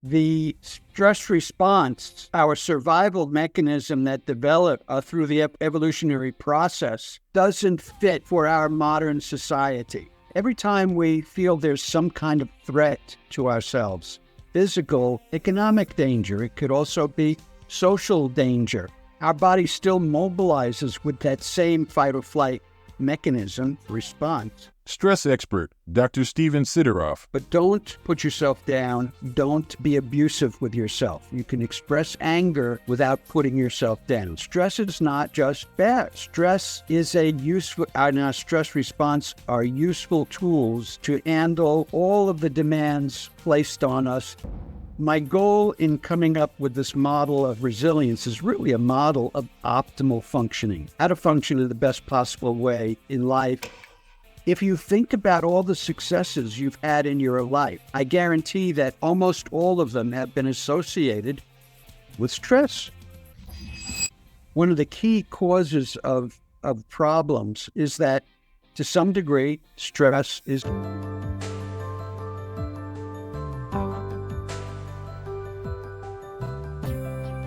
The stress response, our survival mechanism that developed through the evolutionary process, doesn't fit for our modern society. Every time we feel there's some kind of threat to ourselves, physical, economic danger, it could also be social danger, our body still mobilizes with that same fight or flight mechanism response. Stress expert, Dr. Stephen Sideroff. But don't put yourself down. Don't be abusive with yourself. You can express anger without putting yourself down. Stress is not just bad. Stress is a useful, and our stress response are useful tools to handle all of the demands placed on us. My goal in coming up with this model of resilience is really a model of optimal functioning, how to function in the best possible way in life. If you think about all the successes you've had in your life, I guarantee that almost all of them have been associated with stress. One of the key causes of problems is that, to some degree, stress is...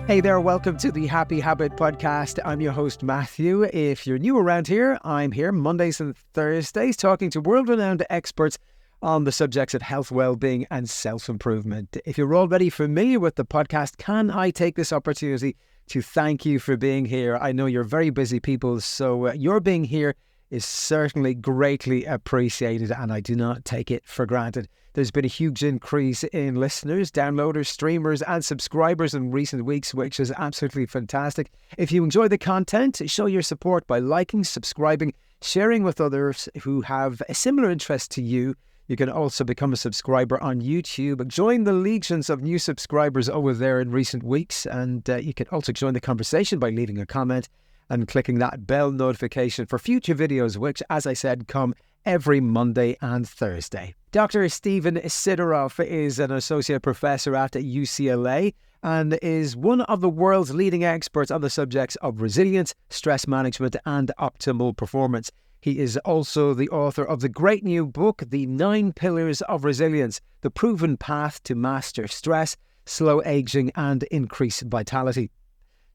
Hey there, welcome to the Happy Habit Podcast. I'm your host, Matthew. If you're new around here, I'm here Mondays and Thursdays talking to world-renowned experts on the subjects of health, well-being and self-improvement. If you're already familiar with the podcast, can I take this opportunity to thank you for being here? I know you're very busy people, so your being here is certainly greatly appreciated, and I do not take it for granted. There's been a huge increase in listeners, downloaders, streamers and subscribers in recent weeks, which is absolutely fantastic. If you enjoy the content, show your support by liking, subscribing, sharing with others who have a similar interest to you. You can also become a subscriber on YouTube. Join the legions of new subscribers over there in recent weeks, and you can also join the conversation by leaving a comment and clicking that bell notification for future videos, which, as I said, come every Monday and Thursday. Dr. Stephen Sideroff is an associate professor at UCLA and is one of the world's leading experts on the subjects of resilience, stress management and optimal performance. He is also the author of the great new book, The 9 Pillars of Resilience, the proven path to master stress, slow aging and increase vitality.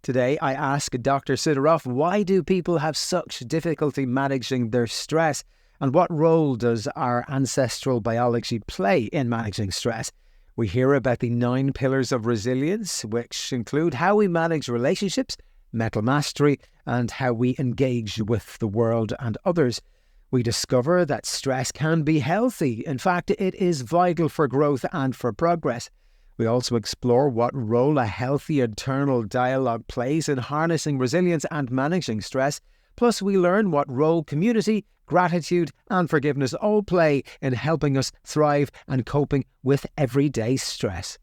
Today, I ask Dr. Sideroff, why do people have such difficulty managing their stress? And what role does our ancestral biology play in managing stress? We hear about the 9 pillars of resilience, which include how we manage relationships, mental mastery, and how we engage with the world and others. We discover that stress can be healthy. In fact, it is vital for growth and for progress. We also explore what role a healthy internal dialogue plays in harnessing resilience and managing stress. Plus, we learn what role community, gratitude and forgiveness all play in helping us thrive and coping with everyday stress.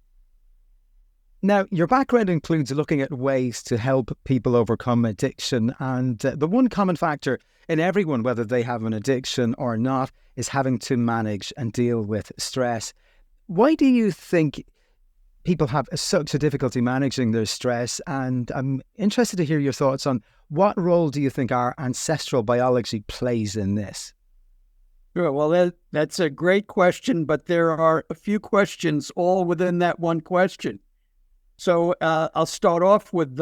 Now, your background includes looking at ways to help people overcome addiction, and the one common factor in everyone, whether they have an addiction or not, is having to manage and deal with stress. Why do you think people have such a difficulty managing their stress? And I'm interested to hear your thoughts on what role do you think our ancestral biology plays in this? Sure. Well, that's a great question, but there are a few questions all within that one question. So I'll start off with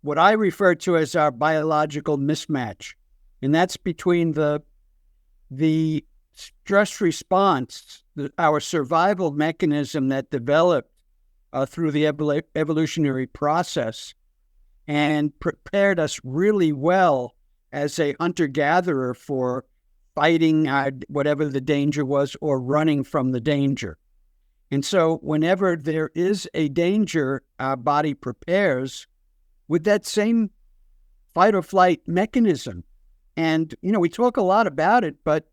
what I refer to as our biological mismatch, and that's between the stress response, our survival mechanism that developed through the evolutionary process and prepared us really well as a hunter-gatherer for fighting whatever the danger was or running from the danger. And so whenever there is a danger, our body prepares with that same fight or flight mechanism. And, we talk a lot about it, but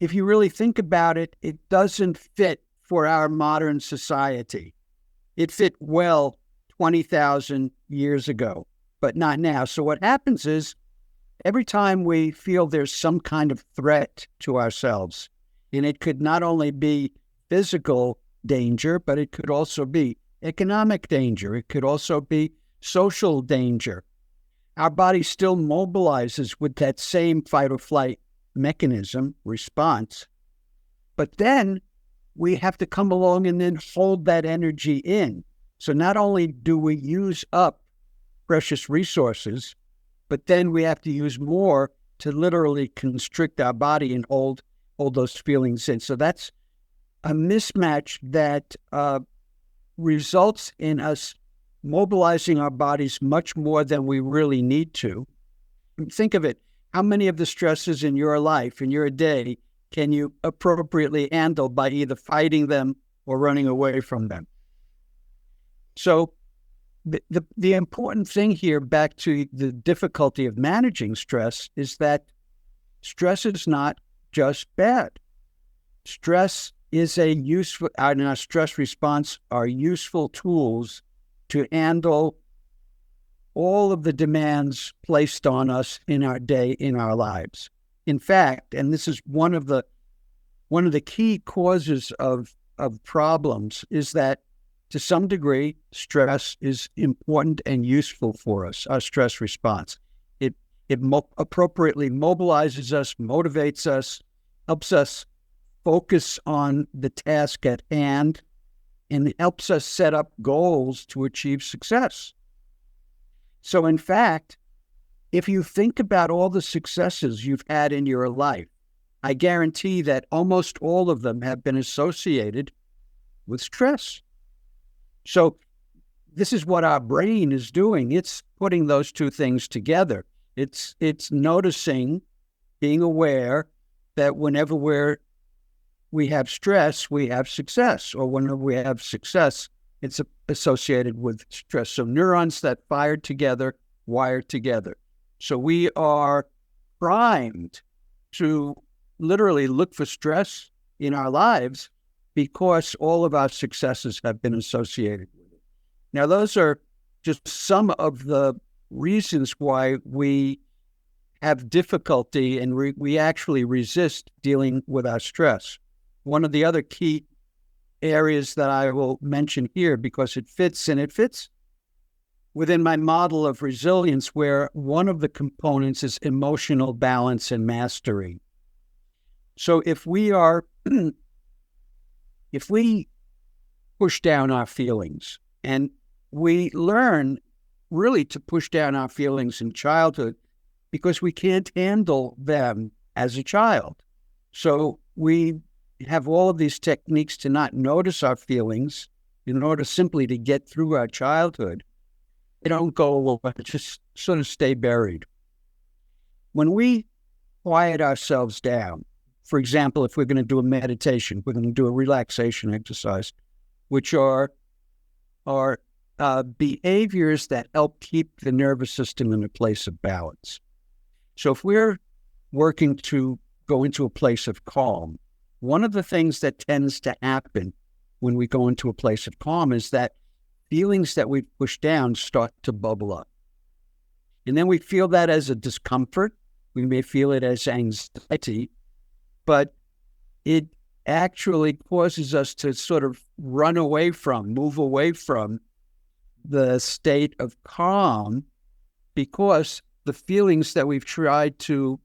if you really think about it, it doesn't fit for our modern society. It fit well 20,000 years ago, but not now. So what happens is every time we feel there's some kind of threat to ourselves, and it could not only be physical danger, but it could also be economic danger. It could also be social danger. Our body still mobilizes with that same fight or flight mechanism response. But then we have to come along and then hold that energy in. So not only do we use up precious resources, but then we have to use more to literally constrict our body and hold those feelings in. So that's a mismatch that results in us mobilizing our bodies much more than we really need to. Think of it. How many of the stresses in your life, in your day, can you appropriately handle by either fighting them or running away from them? So the important thing here, back to the difficulty of managing stress, is that stress is not just bad. Stress is a useful, and our stress response are useful tools to handle all of the demands placed on us in our day, in our lives. In fact, and this is one of the key causes of problems, is that to some degree, stress is important and useful for us, our stress response. It appropriately mobilizes us, motivates us, helps us focus on the task at hand, and it helps us set up goals to achieve success. So in fact, if you think about all the successes you've had in your life, I guarantee that almost all of them have been associated with stress. So this is what our brain is doing. It's putting those two things together. It's noticing, being aware that whenever we have stress, we have success, or whenever we have success, it's associated with stress. So neurons that fire together, wire together. So we are primed to literally look for stress in our lives because all of our successes have been associated with it. Now, those are just some of the reasons why we have difficulty and we actually resist dealing with our stress. One of the other key areas that I will mention here, because it fits within my model of resilience, where one of the components is emotional balance and mastery. So if we push down our feelings, and we learn really to push down our feelings in childhood because we can't handle them as a child. So we have all of these techniques to not notice our feelings in order simply to get through our childhood. They don't go away, just sort of stay buried. When we quiet ourselves down, for example, if we're going to do a meditation, we're going to do a relaxation exercise, which are behaviors that help keep the nervous system in a place of balance. So if we're working to go into a place of calm, one of the things that tends to happen when we go into a place of calm is that feelings that we push down start to bubble up. And then we feel that as a discomfort. We may feel it as anxiety, but it actually causes us to sort of move away from the state of calm, because the feelings that we've tried to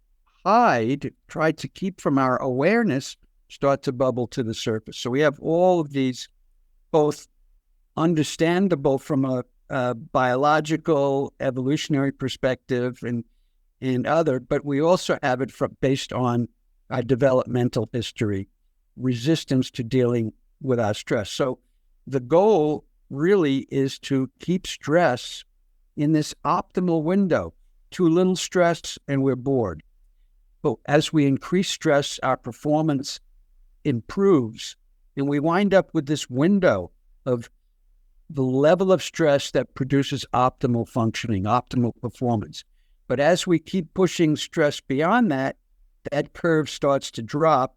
hide, tried to keep from our awareness, start to bubble to the surface. So we have all of these, both understandable from a biological, evolutionary perspective and other, but we also have it based on our developmental history, resistance to dealing with our stress. So the goal really is to keep stress in this optimal window. Too little stress and we're bored. But as we increase stress, our performance improves, and we wind up with this window of the level of stress that produces optimal functioning, optimal performance. But as we keep pushing stress beyond that, that curve starts to drop,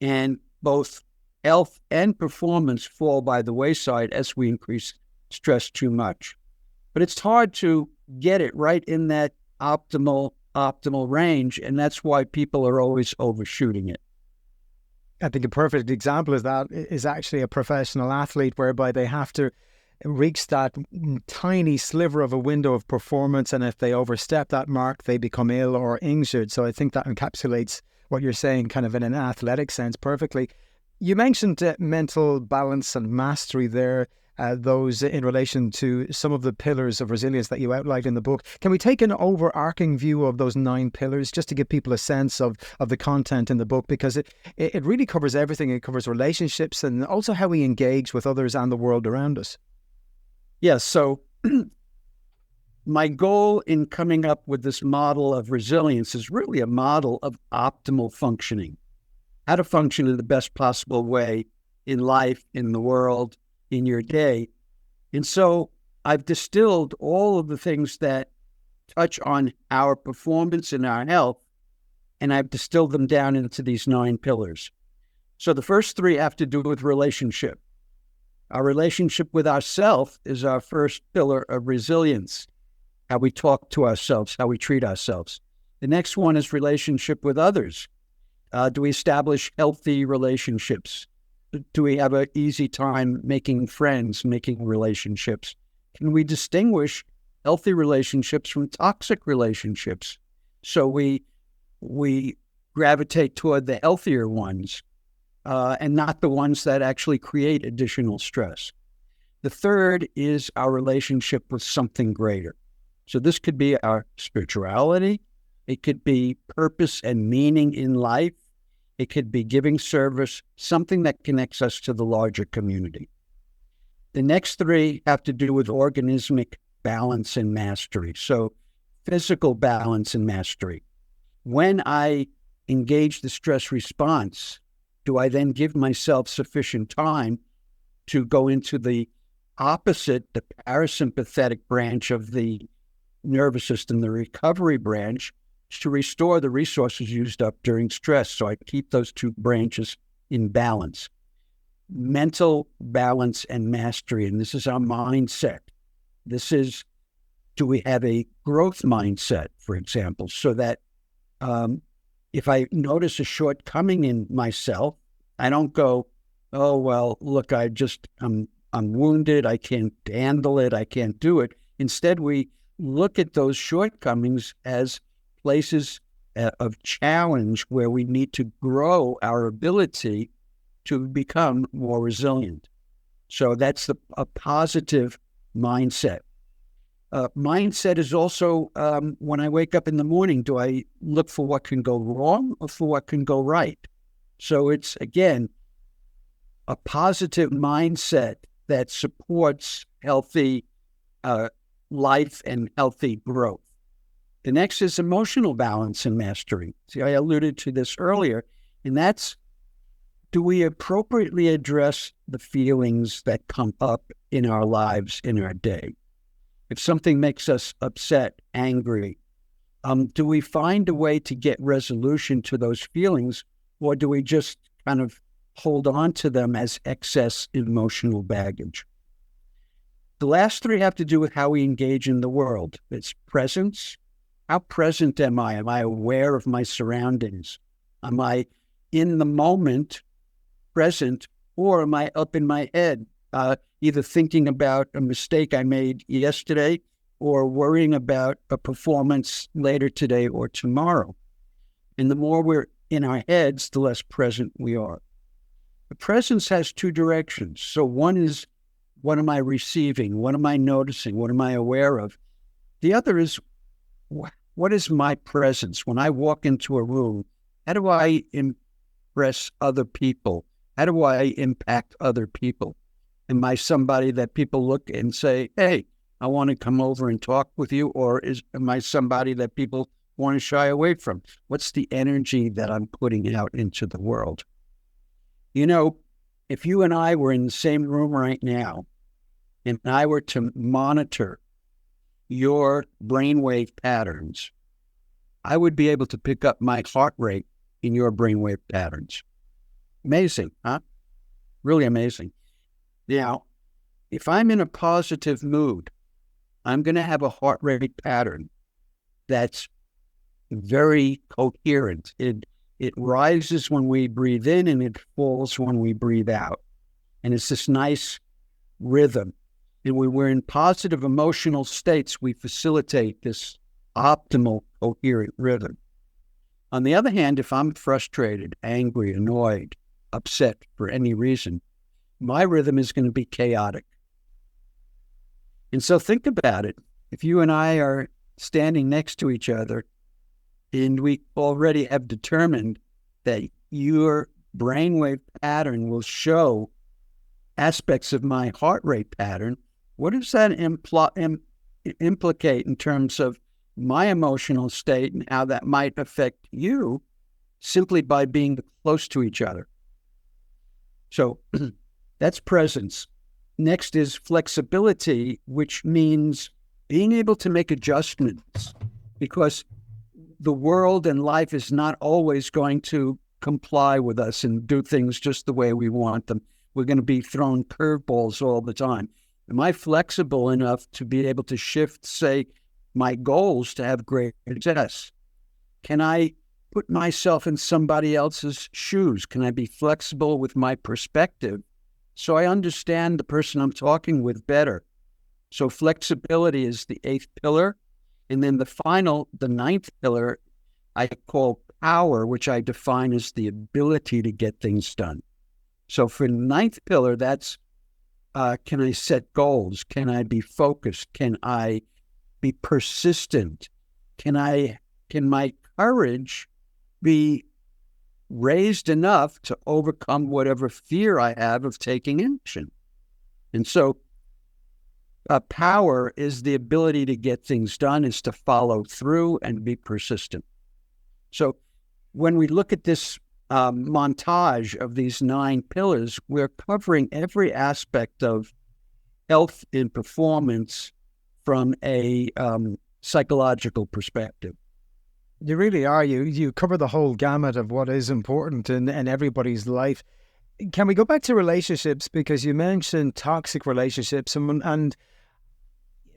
and both health and performance fall by the wayside as we increase stress too much. But it's hard to get it right in that optimal range, and that's why people are always overshooting it. I think a perfect example of that is actually a professional athlete, whereby they have to reach that tiny sliver of a window of performance, and if they overstep that mark, they become ill or injured. So I think that encapsulates what you're saying kind of in an athletic sense perfectly. You mentioned mental balance and mastery there, those in relation to some of the pillars of resilience that you outlined in the book. Can we take an overarching view of those 9 pillars just to give people a sense of the content in the book? Because it really covers everything. It covers relationships and also how we engage with others and the world around us. Yes. So my goal in coming up with this model of resilience is really a model of optimal functioning. How to function in the best possible way in life, in the world, in your day. And so I've distilled all of the things that touch on our performance and our health, and I've distilled them down into these 9 pillars. So the first 3 have to do with relationship. Our relationship with ourselves is our first pillar of resilience, how we talk to ourselves, how we treat ourselves. The next one is relationship with others. Do we establish healthy relationships? Do we have an easy time making friends, making relationships? Can we distinguish healthy relationships from toxic relationships? So we gravitate toward the healthier ones and not the ones that actually create additional stress. The third is our relationship with something greater. So this could be our spirituality. It could be purpose and meaning in life. It could be giving service, something that connects us to the larger community. The next 3 have to do with organismic balance and mastery. So physical balance and mastery. When I engage the stress response, do I then give myself sufficient time to go into the opposite, the parasympathetic branch of the nervous system, the recovery branch, to restore the resources used up during stress? So I keep those 2 branches in balance. Mental balance and mastery, and this is our mindset. This is, do we have a growth mindset, for example, so that if I notice a shortcoming in myself, I don't go, oh, well, look, I'm wounded, I can't handle it, I can't do it. Instead, we look at those shortcomings as places of challenge where we need to grow our ability to become more resilient. So that's a positive mindset. Mindset is also when I wake up in the morning, do I look for what can go wrong or for what can go right? So it's, again, a positive mindset that supports healthy life and healthy growth. The next is emotional balance and mastery. See, I alluded to this earlier, and that's, do we appropriately address the feelings that come up in our lives, in our day? If something makes us upset, angry, do we find a way to get resolution to those feelings, or do we just kind of hold on to them as excess emotional baggage? The last 3 have to do with how we engage in the world. It's presence. How present am I? Am I aware of my surroundings? Am I in the moment, present, or am I up in my head, either thinking about a mistake I made yesterday or worrying about a performance later today or tomorrow? And the more we're in our heads, the less present we are. The presence has 2 directions. So one is, what am I receiving? What am I noticing? What am I aware of? The other is, what is my presence? When I walk into a room, how do I impress other people? How do I impact other people? Am I somebody that people look and say, hey, I want to come over and talk with you? Or am I somebody that people want to shy away from? What's the energy that I'm putting out into the world? You know, if you and I were in the same room right now, and I were to monitor your brainwave patterns, I would be able to pick up my heart rate in your brainwave patterns. Amazing, huh? Really amazing. Now, if I'm in a positive mood, I'm going to have a heart rate pattern that's very coherent. It rises when we breathe in and it falls when we breathe out. And it's this nice rhythm. And when we're in positive emotional states, we facilitate this optimal, coherent rhythm. On the other hand, if I'm frustrated, angry, annoyed, upset for any reason, my rhythm is going to be chaotic. And so think about it. If you and I are standing next to each other and we already have determined that your brainwave pattern will show aspects of my heart rate pattern, what does that implicate in terms of my emotional state and how that might affect you simply by being close to each other? So that's presence. Next is flexibility, which means being able to make adjustments, because the world and life is not always going to comply with us and do things just the way we want them. We're going to be thrown curveballs all the time. Am I flexible enough to be able to shift, say, my goals to have great success? Can I put myself in somebody else's shoes? Can I be flexible with my perspective so I understand the person I'm talking with better? So flexibility is the 8th pillar. And then the 9th pillar, I call power, which I define as the ability to get things done. So for the 9th pillar, that's can I set goals? Can I be focused? Can I be persistent? Can my courage be raised enough to overcome whatever fear I have of taking action? And so power is the ability to get things done, is to follow through and be persistent. So when we look at this montage of these 9 pillars, we're covering every aspect of health and performance from a psychological perspective. You really are. You cover the whole gamut of what is important in everybody's life. Can we go back to relationships? Because you mentioned toxic relationships, and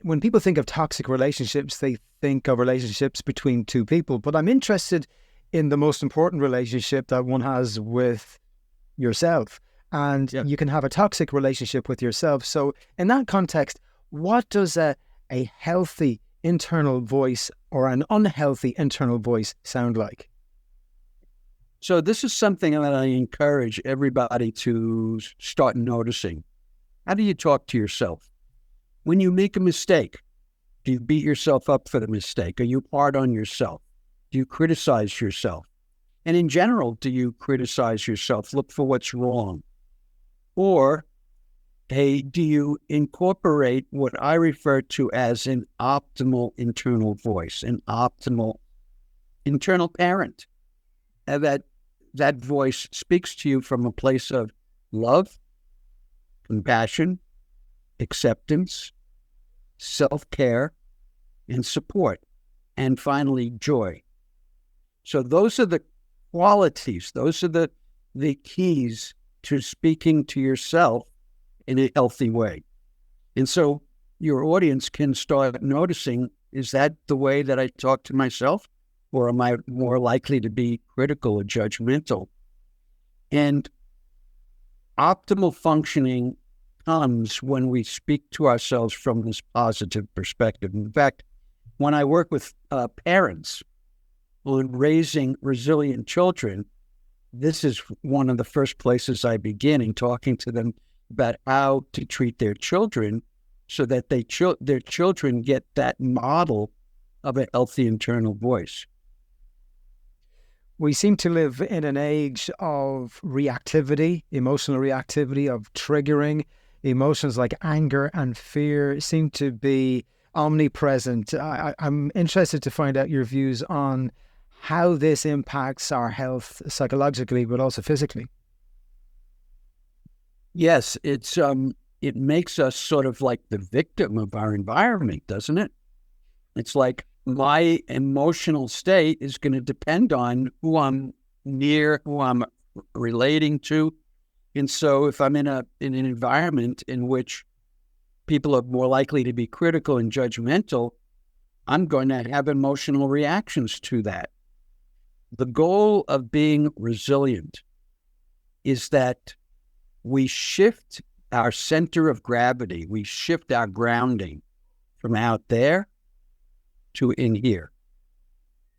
when people think of toxic relationships, they think of relationships between two people. But I'm interested in the most important relationship that one has with yourself. And you can have a toxic relationship with yourself. So in that context, what does a healthy internal voice or an unhealthy internal voice sound like? So this is something that I encourage everybody to start noticing. How do you talk to yourself? When you make a mistake, do you beat yourself up for the mistake? Are you hard on yourself? Do you criticize yourself? And in general, do you criticize yourself? Look for what's wrong. Or, hey, do you incorporate what I refer to as an optimal internal voice, an optimal internal parent? And that voice speaks to you from a place of love, compassion, acceptance, self-care, and support, and finally, joy. So those are the qualities, those are the keys to speaking to yourself in a healthy way. And so your audience can start noticing, is that the way that I talk to myself? Or am I more likely to be critical or judgmental? And optimal functioning comes when we speak to ourselves from this positive perspective. In fact, when I work with parents on raising resilient children, this is one of the first places I begin in talking to them about how to treat their children so that their children get that model of a healthy internal voice. We seem to live in an age of reactivity, emotional reactivity, of triggering. Emotions like anger and fear seem to be omnipresent. I'm interested to find out your views on how this impacts our health psychologically, but also physically. Yes, it makes us sort of like the victim of our environment, doesn't it? It's like my emotional state is going to depend on who I'm near, who I'm relating to. And so if I'm in an environment in which people are more likely to be critical and judgmental, I'm going to have emotional reactions to that. The goal of being resilient is that we shift our center of gravity, we shift our grounding from out there to in here.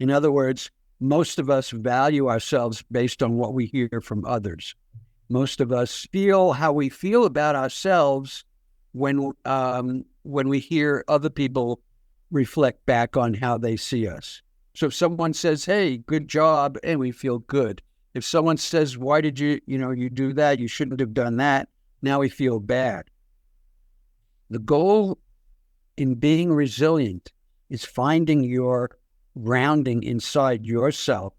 In other words, most of us value ourselves based on what we hear from others. Most of us feel how we feel about ourselves when we hear other people reflect back on how they see us. So if someone says, "Hey, good job," and we feel good. If someone says, "Why did you do that? You shouldn't have done that," now we feel bad. The goal in being resilient is finding your grounding inside yourself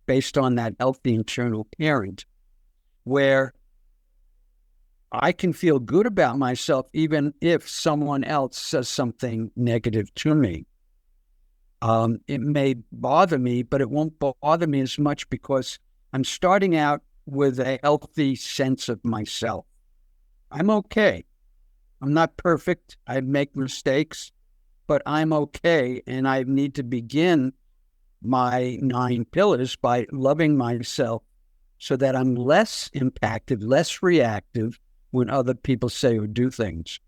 based on that healthy internal parent, where I can feel good about myself even if someone else says something negative to me. It may bother me, but it won't bother me as much because I'm starting out with a healthy sense of myself. I'm okay. I'm not perfect. I make mistakes, but I'm okay. And I need to begin my 9 pillars by loving myself so that I'm less impacted, less reactive when other people say or do things.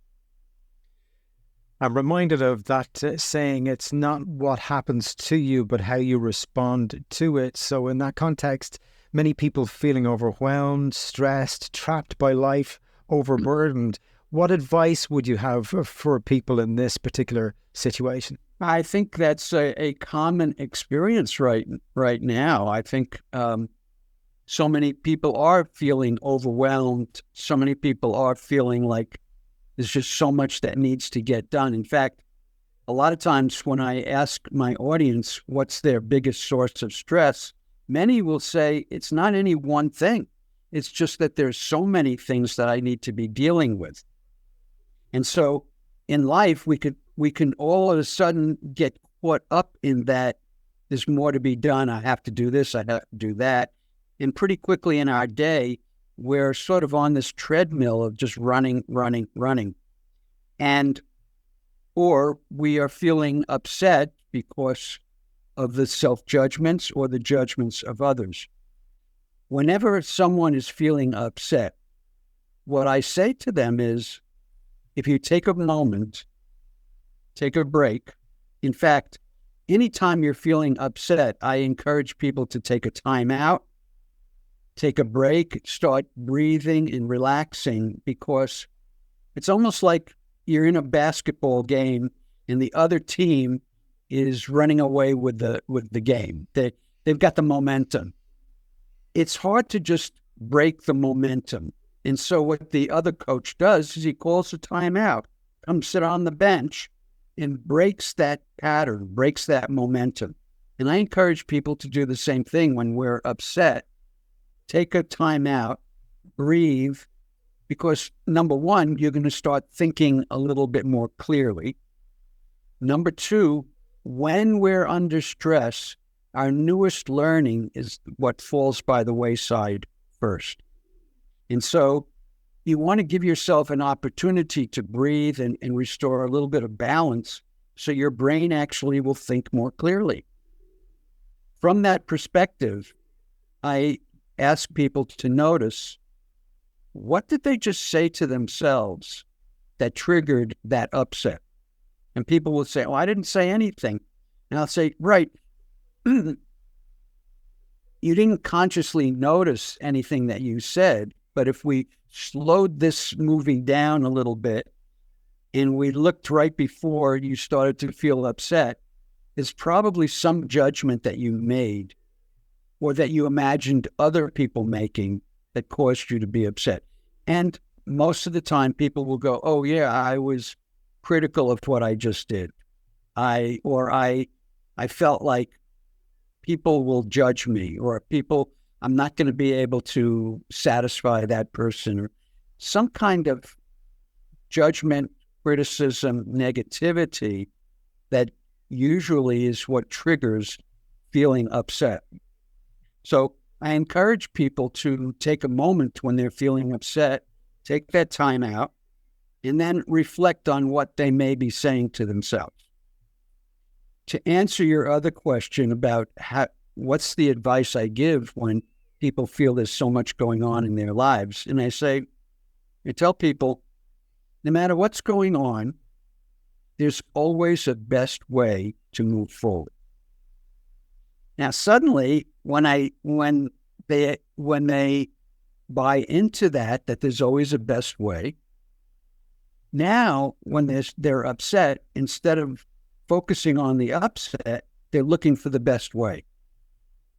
I'm reminded of that saying, it's not what happens to you, but how you respond to it. So in that context, many people feeling overwhelmed, stressed, trapped by life, overburdened. What advice would you have for people in this particular situation? I think that's a common experience right now. I think so many people are feeling overwhelmed. So many people are feeling like there's just so much that needs to get done. In fact, a lot of times when I ask my audience what's their biggest source of stress, many will say it's not any one thing. It's just that there's so many things that I need to be dealing with. And so in life, we can all of a sudden get caught up in that there's more to be done. I have to do this. I have to do that. And pretty quickly in our day, we're sort of on this treadmill of just running. Or we are feeling upset because of the self-judgments or the judgments of others. Whenever someone is feeling upset, what I say to them is, if you take a moment, take a break. In fact, anytime you're feeling upset, I encourage people to take a time out, take a break, start breathing and relaxing, because it's almost like you're in a basketball game and the other team is running away with the game. They've got the momentum. It's hard to just break the momentum. And so what the other coach does is he calls a timeout, comes sit on the bench and breaks that pattern, breaks that momentum. And I encourage people to do the same thing when we're upset. Take a time out, breathe, because number one, you're going to start thinking a little bit more clearly. Number two, when we're under stress, our newest learning is what falls by the wayside first. And so you want to give yourself an opportunity to breathe and restore a little bit of balance so your brain actually will think more clearly. From that perspective, I ask people to notice, what did they just say to themselves that triggered that upset? And people will say, "Oh, I didn't say anything." And I'll say, right, you didn't consciously notice anything that you said, but if we slowed this movie down a little bit and we looked right before you started to feel upset, there's probably some judgment that you made or that you imagined other people making that caused you to be upset. And most of the time people will go, "Oh yeah, I was critical of what I just did. I felt like people will judge me, or I'm not going to be able to satisfy that person," or some kind of judgment, criticism, negativity that usually is what triggers feeling upset. So I encourage people to take a moment when they're feeling upset, take that time out, and then reflect on what they may be saying to themselves. To answer your other question about what's the advice I give when people feel there's so much going on in their lives, and I tell people, no matter what's going on, there's always a best way to move forward. Now, suddenly, when they buy into that there's always a best way. Now, when they're upset, instead of focusing on the upset, they're looking for the best way.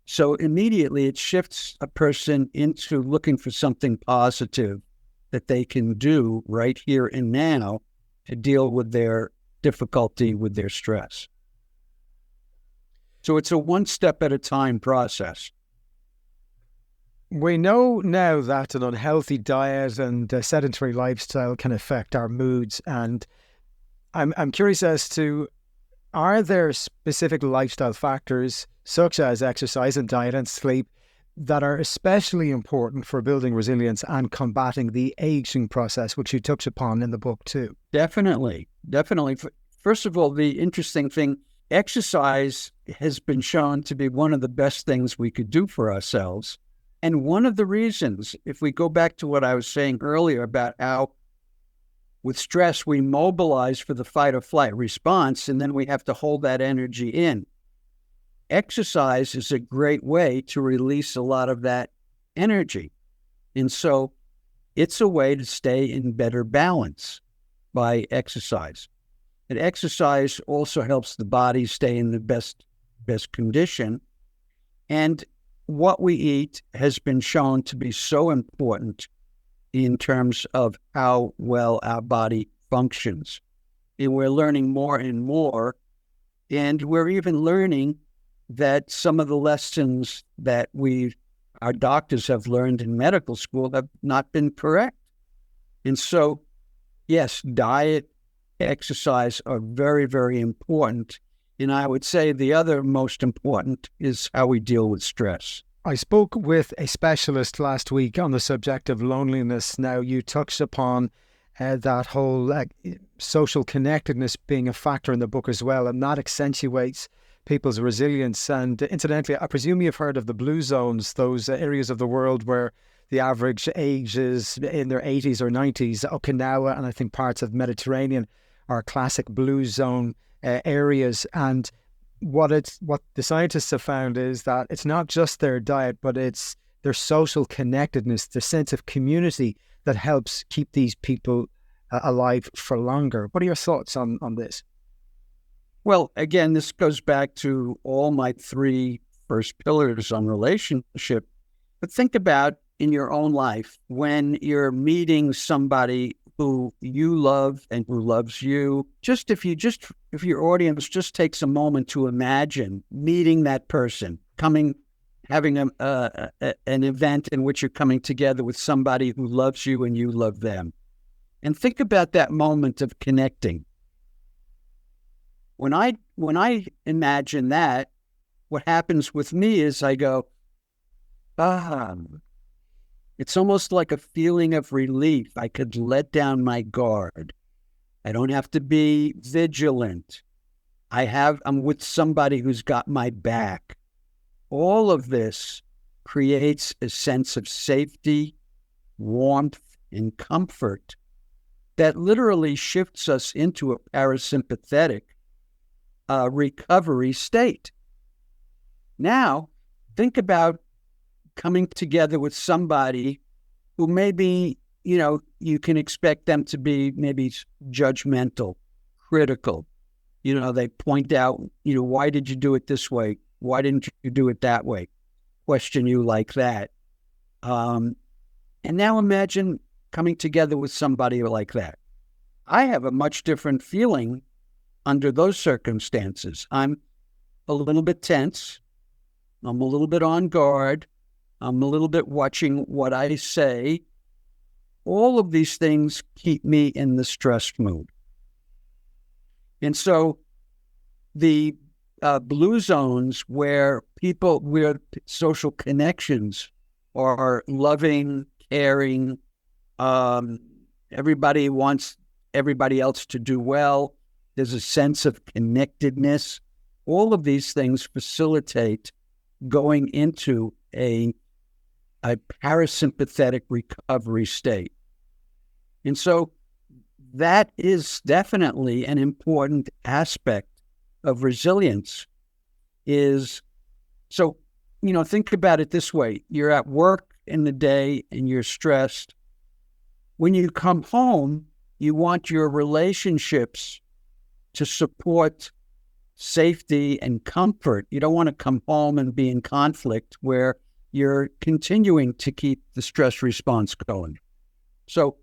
So immediately it shifts a person into looking for something positive that they can do right here and now to deal with their difficulty, with their stress. So it's a one step at a time process. We know now that an unhealthy diet and a sedentary lifestyle can affect our moods. And I'm curious as to, are there specific lifestyle factors such as exercise and diet and sleep that are especially important for building resilience and combating the aging process, which you touch upon in the book too? Definitely. First of all, the interesting thing, exercise has been shown to be one of the best things we could do for ourselves. And one of the reasons, if we go back to what I was saying earlier about how with stress we mobilize for the fight or flight response, and then we have to hold that energy in. Exercise is a great way to release a lot of that energy. And so it's a way to stay in better balance by exercise. And exercise also helps the body stay in the best condition. And what we eat has been shown to be so important in terms of how well our body functions. And we're learning more and more, and we're even learning that some of the lessons that our doctors have learned in medical school have not been correct. And so, yes, diet, exercise are very, very important. And I would say the other most important is how we deal with stress. I spoke with a specialist last week on the subject of loneliness. Now, you touched upon that whole social connectedness being a factor in the book as well, and that accentuates people's resilience. And incidentally, I presume you've heard of the blue zones, those areas of the world where the average age is in their 80s or 90s. Okinawa and I think parts of Mediterranean are classic blue zone areas. And what the scientists have found is that it's not just their diet, but it's their social connectedness, the sense of community that helps keep these people alive for longer. What are your thoughts on this? Well, again, this goes back to all my three first pillars on relationship. But think about in your own life, when you're meeting somebody who you love and who loves you, if your audience just takes a moment to imagine meeting that person, having an event in which you're coming together with somebody who loves you and you love them. And think about that moment of connecting. When I imagine that, what happens with me is I go, it's almost like a feeling of relief. I could let down my guard. I don't have to be vigilant. I'm with somebody who's got my back. All of this creates a sense of safety, warmth, and comfort that literally shifts us into a parasympathetic recovery state. Now, think about coming together with somebody who maybe, you can expect them to be maybe judgmental, critical. They point out, why did you do it this way? Why didn't you do it that way? Question you like that. And now imagine coming together with somebody like that. I have a much different feeling under those circumstances. I'm a little bit tense. I'm a little bit on guard. I'm a little bit watching what I say. All of these things keep me in the stress mood. And so the blue zones where social connections are loving, caring, everybody wants everybody else to do well. There's a sense of connectedness. All of these things facilitate going into a parasympathetic recovery state. And so that is definitely an important aspect of resilience. Think about it this way. You're at work in the day and you're stressed, when you come home, you want your relationships to support safety and comfort. You don't want to come home and be in conflict where you're continuing to keep the stress response going. So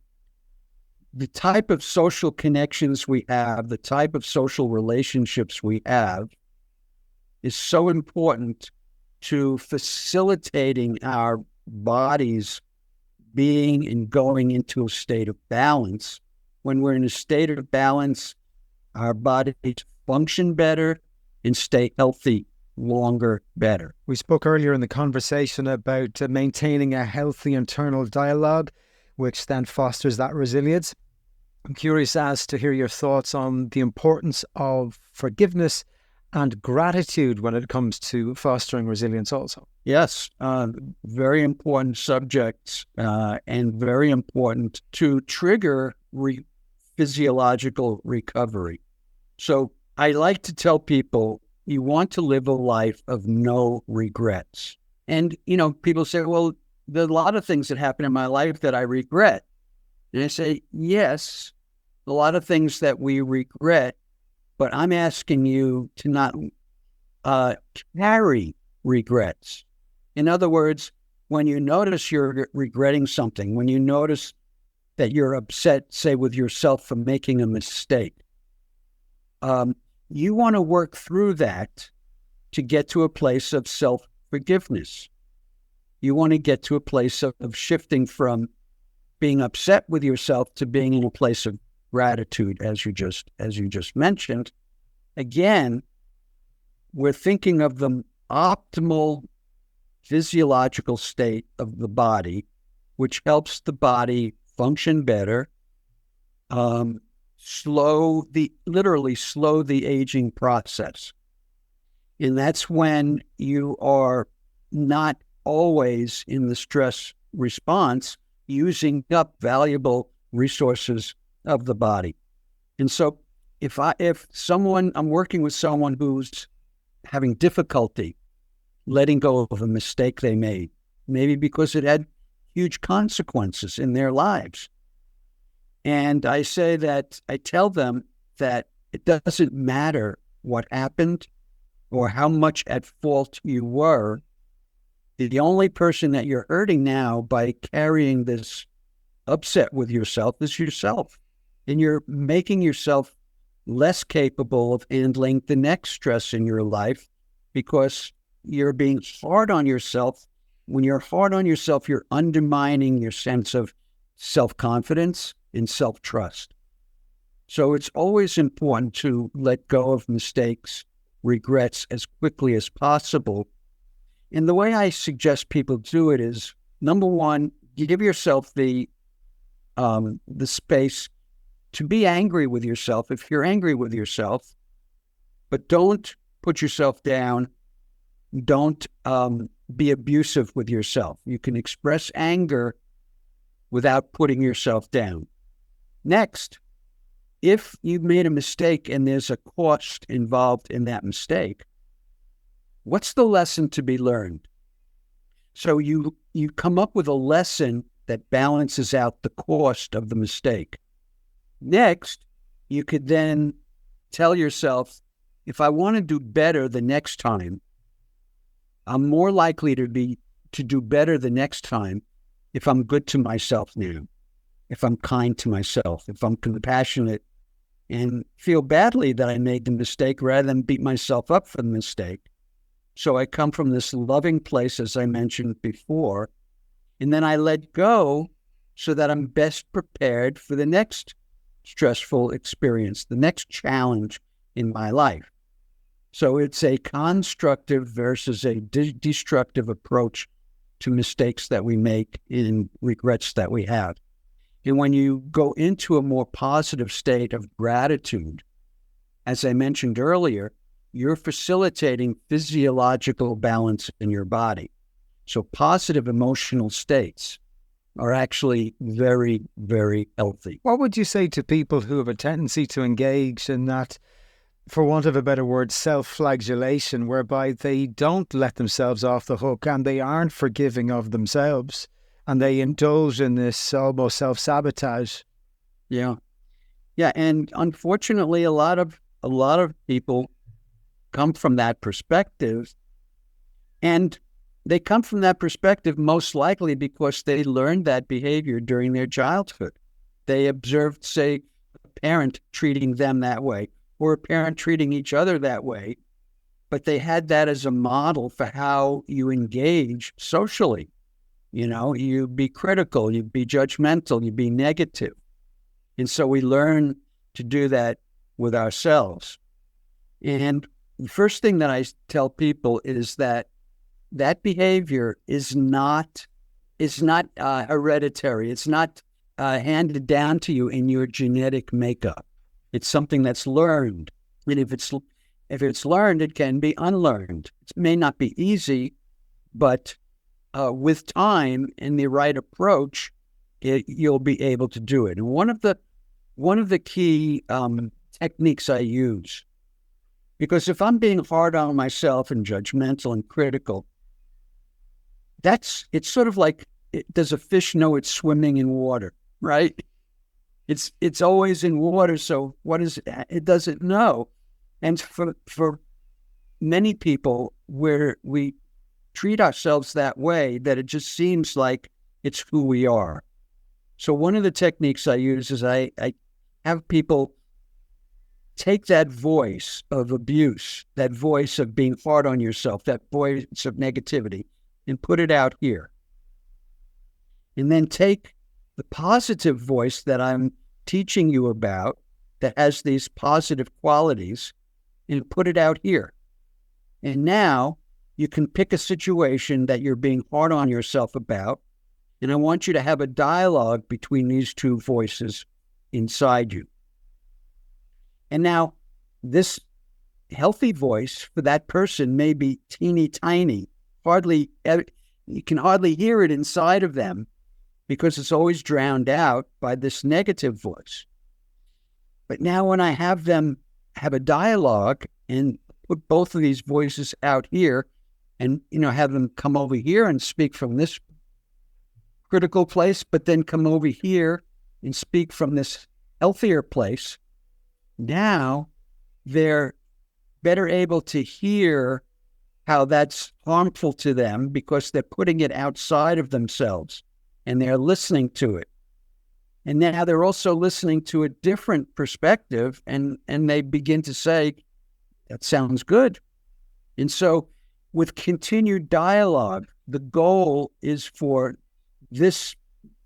the type of social connections we have, the type of social relationships we have is so important to facilitating our bodies being and going into a state of balance. When we're in a state of balance, our bodies function better and stay healthy longer better. We spoke earlier in the conversation about maintaining a healthy internal dialogue, which then fosters that resilience. I'm curious as to hear your thoughts on the importance of forgiveness and gratitude when it comes to fostering resilience also. Yes, very important subjects and very important to trigger physiological recovery. So I like to tell people, you want to live a life of no regrets. And, people say, well, there are a lot of things that happen in my life that I regret. And I say, yes, a lot of things that we regret, but I'm asking you to not carry regrets. In other words, when you notice you're regretting something, when you notice that you're upset, say, with yourself for making a mistake, you want to work through that to get to a place of self-forgiveness. You want to get to a place of shifting from being upset with yourself to being in a place of gratitude, as you just mentioned. Again, we're thinking of the optimal physiological state of the body, which helps the body function better, literally slow the aging process. And that's when you are not always in the stress response using up valuable resources of the body. And so if I'm working with someone who's having difficulty letting go of a mistake they made, maybe because it had huge consequences in their lives. And I tell them that it doesn't matter what happened or how much at fault you were. The only person that you're hurting now by carrying this upset with yourself is yourself. And you're making yourself less capable of handling the next stress in your life because you're being hard on yourself. When you're hard on yourself, you're undermining your sense of self-confidence and self-trust. So it's always important to let go of mistakes, regrets as quickly as possible. And the way I suggest people do it is, number one, you give yourself the space to be angry with yourself if you're angry with yourself, but don't put yourself down. Don't be abusive with yourself. You can express anger without putting yourself down. Next, if you've made a mistake and there's a cost involved in that mistake, what's the lesson to be learned? So you come up with a lesson that balances out the cost of the mistake. Next, you could then tell yourself, if I want to do better the next time, I'm more likely to do better the next time if I'm good to myself now, if I'm kind to myself, if I'm compassionate and feel badly that I made the mistake rather than beat myself up for the mistake. So I come from this loving place, as I mentioned before, and then I let go so that I'm best prepared for the next stressful experience, the next challenge in my life. So it's a constructive versus a destructive approach to mistakes that we make and regrets that we have. And when you go into a more positive state of gratitude, as I mentioned earlier, you're facilitating physiological balance in your body. So positive emotional states are actually very, very healthy. What would you say to people who have a tendency to engage in that, for want of a better word, self-flagellation, whereby they don't let themselves off the hook and they aren't forgiving of themselves? and they indulge in this almost self-sabotage. Yeah. Yeah. And unfortunately, a lot of people come from that perspective, and they come from that perspective most likely because they learned that behavior during their childhood. They observed, say, a parent treating them that way, or a parent treating each other that way, but they had that as a model for how you engage socially. You be critical, you be judgmental, you be negative. And so we learn to do that with ourselves. And the first thing that I tell people is that behavior is not hereditary. It's not handed down to you in your genetic makeup. It's something that's learned. And if it's learned, it can be unlearned. It may not be easy, but with time and the right approach, you'll be able to do it. And one of the key techniques I use, because if I'm being hard on myself and judgmental and critical, it's sort of like, does a fish know it's swimming in water, right? It's always in water, so what is it? It doesn't know. And for many people, where we treat ourselves that way, that it just seems like it's who we are. So one of the techniques I use is I have people take that voice of abuse, that voice of being hard on yourself, that voice of negativity, and put it out here. And then take the positive voice that I'm teaching you about, that has these positive qualities, and put it out here. And now you can pick a situation that you're being hard on yourself about, and I want you to have a dialogue between these two voices inside you. And now this healthy voice for that person may be teeny tiny. You can hardly hear it inside of them because it's always drowned out by this negative voice. But now when I have them have a dialogue and put both of these voices out here, and have them come over here and speak from this critical place, but then come over here and speak from this healthier place, now they're better able to hear how that's harmful to them because they're putting it outside of themselves and they're listening to it. And now they're also listening to a different perspective, and they begin to say, that sounds good. And so with continued dialogue, the goal is for this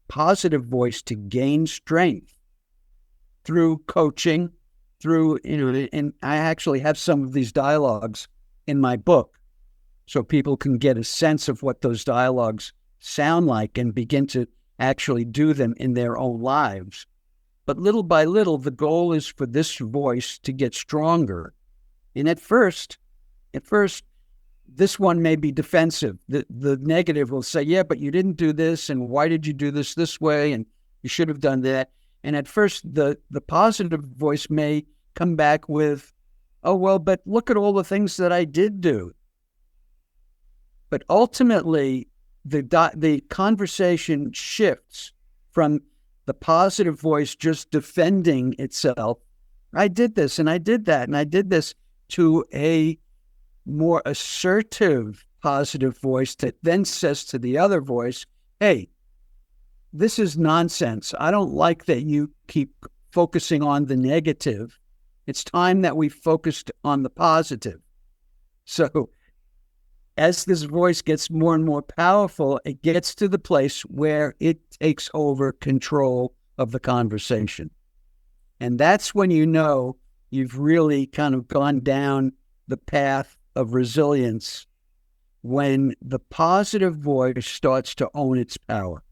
positive voice to gain strength through coaching, and I actually have some of these dialogues in my book so people can get a sense of what those dialogues sound like and begin to actually do them in their own lives. But little by little, the goal is for this voice to get stronger. And at first, this one may be defensive. The negative will say, yeah, but you didn't do this, and why did you do this way, and you should have done that. And at first, the positive voice may come back with, oh, well, but look at all the things that I did do. But ultimately, the conversation shifts from the positive voice just defending itself. I did this, and I did that, and I did this, to a more assertive positive voice that then says to the other voice, hey, this is nonsense. I don't like that you keep focusing on the negative. It's time that we focused on the positive. So as this voice gets more and more powerful, it gets to the place where it takes over control of the conversation. And that's when you know you've really kind of gone down the path of resilience, when the positive voice starts to own its power.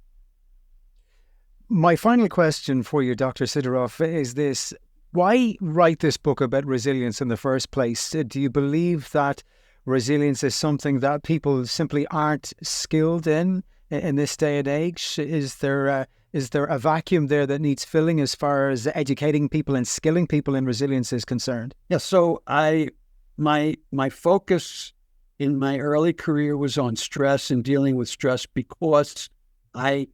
My final question for you, Dr. Sideroff, is this. Why write this book about resilience in the first place? Do you believe that resilience is something that people simply aren't skilled in this day and age? Is there a vacuum there that needs filling as far as educating people and skilling people in resilience is concerned? Yeah, so my focus in my early career was on stress and dealing with stress because I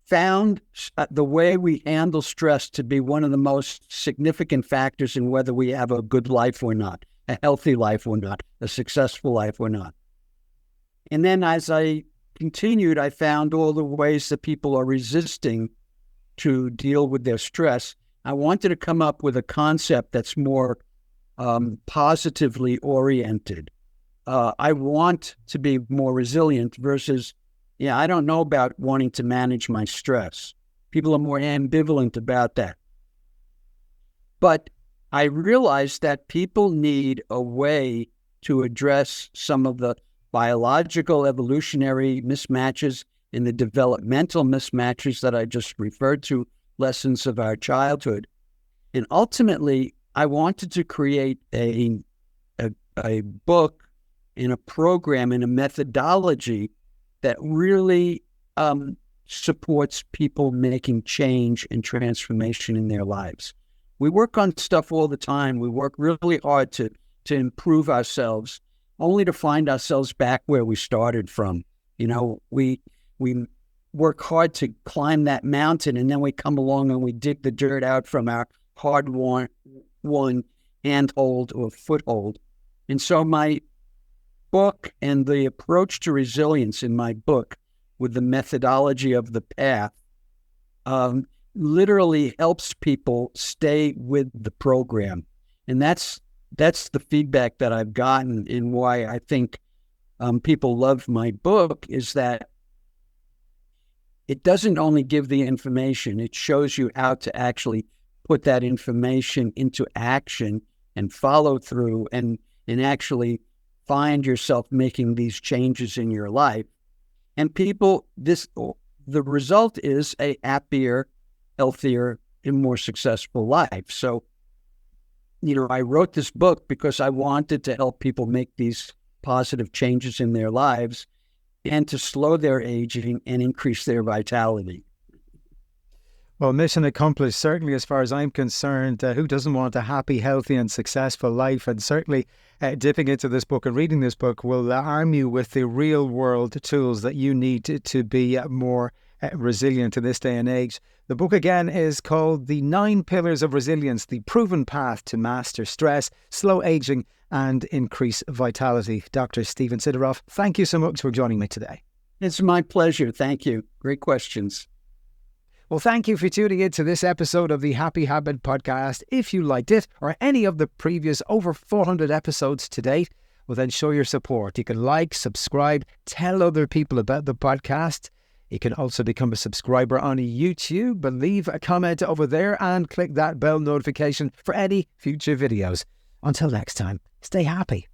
found the way we handle stress to be one of the most significant factors in whether we have a good life or not, a healthy life or not, a successful life or not. And then as I continued, I found all the ways that people are resisting to deal with their stress. I wanted to come up with a concept that's more positively oriented. I want to be more resilient versus, I don't know about wanting to manage my stress. People are more ambivalent about that. But I realized that people need a way to address some of the biological evolutionary mismatches and the developmental mismatches that I just referred to, lessons of our childhood. And ultimately, I wanted to create a book and a program and a methodology that really supports people making change and transformation in their lives. We work on stuff all the time. We work really hard to improve ourselves, only to find ourselves back where we started from. We work hard to climb that mountain, and then we come along and we dig the dirt out from our hard-won handhold or foothold. And so my book and the approach to resilience in my book with the methodology of the path literally helps people stay with the program. And that's the feedback that I've gotten, and why I think people love my book is that it doesn't only give the information, it shows you how to actually put that information into action and follow through and actually find yourself making these changes in your life. And people, the result is a happier, healthier, and more successful life. So, I wrote this book because I wanted to help people make these positive changes in their lives and to slow their aging and increase their vitality. Well, mission accomplished, certainly as far as I'm concerned. Who doesn't want a happy, healthy and successful life? And certainly dipping into this book and reading this book will arm you with the real world tools that you need to be more resilient in this day and age. The book again is called The 9 Pillars of Resilience, the proven path to master stress, slow aging and increase vitality. Dr. Stephen Sideroff, thank you so much for joining me today. It's my pleasure. Thank you. Great questions. Well, thank you for tuning in to this episode of the Happy Habit Podcast. If you liked it or any of the previous over 400 episodes to date, well, then show your support. You can like, subscribe, tell other people about the podcast. You can also become a subscriber on YouTube, but leave a comment over there and click that bell notification for any future videos. Until next time, stay happy.